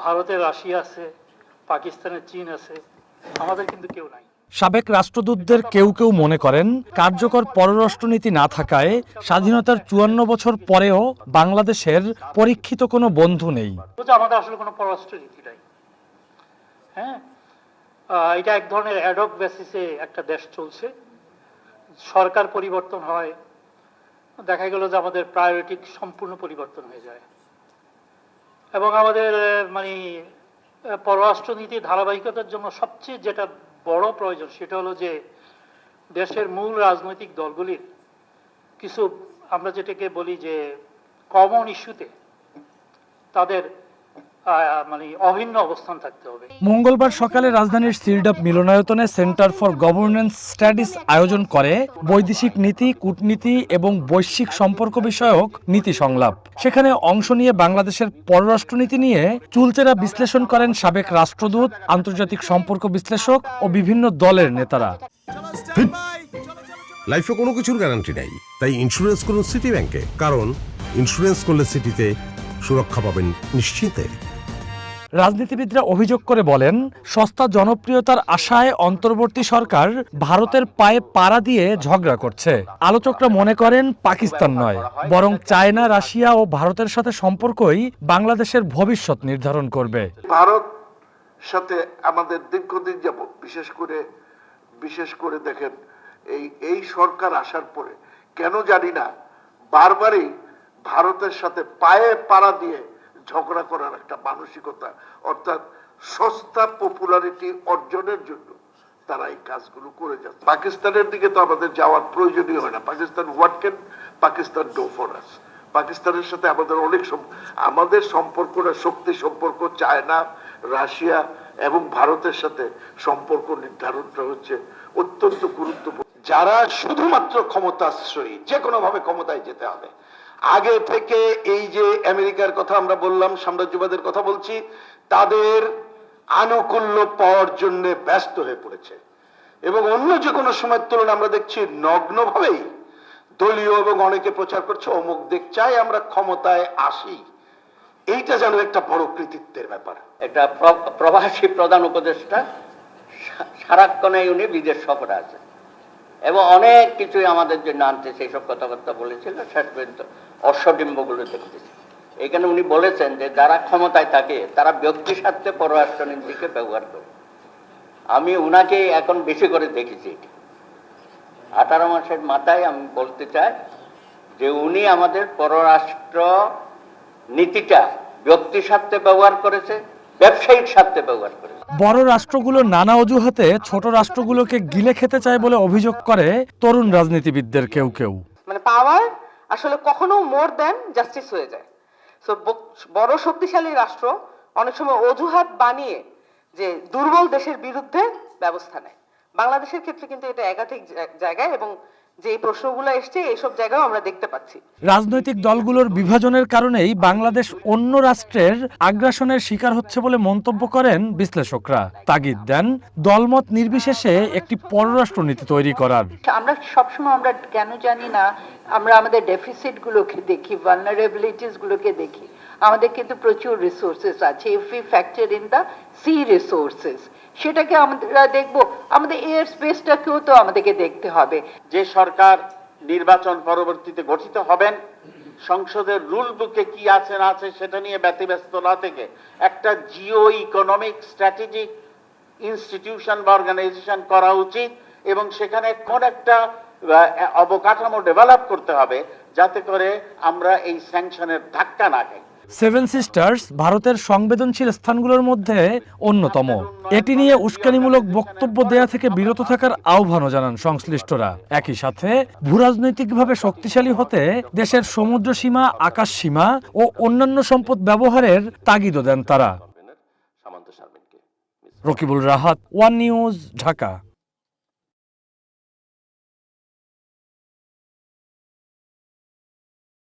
ভারতের রাশিয়া আছে, পাকিস্তানের চীন আছে, আমাদের কিন্তু কেউ নাই। সাবেক রাষ্ট্রদূতদের কেউ কেউ মনে করেন কার্যকর পররাষ্ট্রনীতি না থাকায় স্বাধীনতার ৫৪ বছর পরেও বাংলাদেশের পরীক্ষিত কোনো বন্ধু নেই। আমাদের আসলে কোনো পররাষ্ট্রনীতি নাই। হ্যাঁ, এটা এক ধরনের অ্যাডহক বেসিসে একটা দেশ চলছে। সরকার পরিবর্তন হয়, দেখা গেল যে আমাদের প্রায়োরিটি সম্পূর্ণ পরিবর্তন হয়ে যায় এবং আমাদের মানে পররাষ্ট্রনীতির ধারাবাহিকতার জন্য সবচেয়ে যেটা বড় প্রয়োজন সেটা হলো যে দেশের মূল রাজনৈতিক দলগুলির কিছু আমরা যেটাকে বলি যে কমন ইস্যুতে তাদের মানে অভিন্ন অবস্থান থাকতে হবে। মঙ্গলবার সকালে রাজধানীর সিরডাপ মিলনায়তনে সেন্টার ফর গভর্নেন্স স্টাডিজ আয়োজন করে বৈদেশিক নীতি, কূটনীতি এবং বৈশ্বিক সম্পর্ক বিষয়ক নীতি সংলাপ। সেখানে অংশ নিয়ে বাংলাদেশের পররাষ্ট্রনীতি নিয়ে চুলচেরা বিশ্লেষণ করেন সাবেক রাষ্ট্রদূত, আন্তর্জাতিক সম্পর্ক বিশ্লেষক ও বিভিন্ন দলের নেতারা। লাইফে কোনো কিছুর গ্যারান্টি নাই, তাই ইন্স্যুরেন্স করুন সিটি ব্যাংকে, কারণ ইন্স্যুরেন্স করলে সিটিতে সুরক্ষা পাবেন নিশ্চিন্তে। রাজনীতিবিদরা অভিযোগ করে বলেন, সস্তা জনপ্রিয়তার আশায় অন্তর্বর্তী সরকার ভারতের পায়ে পাড়া দিয়ে ঝগড়া করছে। আলোচকরা মনে করেন পাকিস্তান নয়, বরং চায়না, রাশিয়া ও ভারতের সাথে সম্পর্কই বাংলাদেশের ভবিষ্যৎ নির্ধারণ করবে। ভারত সাথে আমাদের দীর্ঘদিন যাবত বিশেষ করে দেখেন এই সরকার আসার পরে কেন জানি না বারবারই ভারতের সাথে পায়ে পাড়া দিয়ে ঝগড়া করার একটা মানসিকতা, অর্থাৎ সস্তা পপুলারিটি অর্জনের জন্য তারা এই কাজগুলো করে যাচ্ছে। পাকিস্তানের দিকে তো আমাদের যাওয়ার প্রয়োজনই হয় না। Pakistan what can Pakistan do for us? পাকিস্তানের সাথে আমাদের সম্পর্কটা শক্তি সম্পর্ক চায়না, রাশিয়া এবং ভারতের সাথে সম্পর্ক নির্ধারণটা হচ্ছে অত্যন্ত গুরুত্বপূর্ণ। যারা শুধুমাত্র ক্ষমতাশ্রয়ী, যে কোনো ভাবে ক্ষমতায় যেতে হবে, আগে থেকে এই যে আমেরিকার কথা আমরা বললাম, সাম্রাজ্যবাদের কথা বলছি, তাদের আনুকূল্য পাওয়ার জন্য ব্যস্ত হয়ে পড়েছে এবং অন্য যে কোনো সময়ের তুলনায় আমরা দেখছি নগ্নভাবেই দলীয় এবং অনেকে প্রচার করছে অমুক দেখ চাই আমরা ক্ষমতায় আসি। এইটা যেন একটা বড় কৃতিত্বের ব্যাপার। একটা প্রবাসী প্রধান উপদেষ্টা সারাক্ষণে উনি বিদেশ সফরে আছে এবং অনেক কিছুই আমাদের জন্য আনতে সেই সব কথাবার্তা বলেছিল, শেষ পর্যন্ত অশ্বডিম্বগুলো দেখতেছি। এখানে উনি বলেছেন যে যারা ক্ষমতায় থাকে তারা ব্যক্তি স্বার্থে পররাষ্ট্রনীতিকে ব্যবহার করে। আমি উনাকে এখন বেশি করে দেখেছি। 18 মাসের মাথায় আমি বলতে চাই যে উনি আমাদের পররাষ্ট্র নীতিটা ব্যক্তি স্বার্থে ব্যবহার করেছে, ব্যবসায়িক স্বার্থে ব্যবহার করেছে। বড় রাষ্ট্রগুলো নানা অজুহাতে ছোট রাষ্ট্রগুলোকে গিলে খেতে চায় বলে অভিযোগ করে তরুণ রাজনীতিবিদদের কেউ কেউ। মানে পাওয়ার আসলে কখনো মোর দেন জাস্টিস হয়ে যায়। সো বড় শক্তিশালী রাষ্ট্র অনেক সময় অজুহাত বানিয়ে যে দুর্বল দেশের বিরুদ্ধে ব্যবস্থা নেয়। বাংলাদেশের ক্ষেত্রে কিন্তু এটা একাধিক জায়গায় এবং যে প্রশ্নগুলো এসছে এইসব জায়গায় আমরা দেখতে পাচ্ছি। রাজনৈতিক দলগুলোর বিভাজনের কারণেই বাংলাদেশ অন্য রাষ্ট্রের আগ্রাসনের শিকার হচ্ছে বলে মন্তব্য করেন বিশ্লেষকরা। তাগিদ দেন দলমত নির্বিশেষে একটি পররাষ্ট্রনীতি তৈরি করার। আমরা সবসময় আমরা কেন জানি না, আমরা আমাদের ডেফিসিট গুলোকে দেখি, ভালনারেবিলিটিস গুলোকে দেখি। আমাদের কিন্তু প্রচুর রিসোর্সেস আছে। If we factor in the sea resources, সেটাকে আমরা দেখবো। আমাদের এয়ার স্পেসটাকেও তো আমাদেরকে দেখতে হবে। যে সরকার নির্বাচন পরবর্তীতে গঠিত হবেন, সংসদের রুল বুকে কি আছে না আছে সেটা নিয়ে ব্যতিব্যস্ত না থেকে একটা জিও ইকোনমিক স্ট্র্যাটেজিক ইনস্টিটিউশন বা অর্গানাইজেশন করা উচিত এবং সেখানে কোন একটা অবকাঠামো ডেভেলপ করতে হবে যাতে করে আমরা এই স্যাংশনের ধাক্কা না খাই। সেভেন সিস্টার্স ভারতের সংবেদনশীল স্থানগুলোর মধ্যে অন্যতম। এটি নিয়ে উস্কানিমূলক বক্তব্য দেয়া থেকে বিরত থাকার আহ্বানও জানান সংশ্লিষ্টরা। একই সাথে ভূরাজনৈতিকভাবে শক্তিশালী হতে দেশের সমুদ্র সীমা, আকাশ সীমা ও অন্যান্য সম্পদ ব্যবহারের তাগিদও দেন তারা। Rakibul Rahat, one news, Dhaka.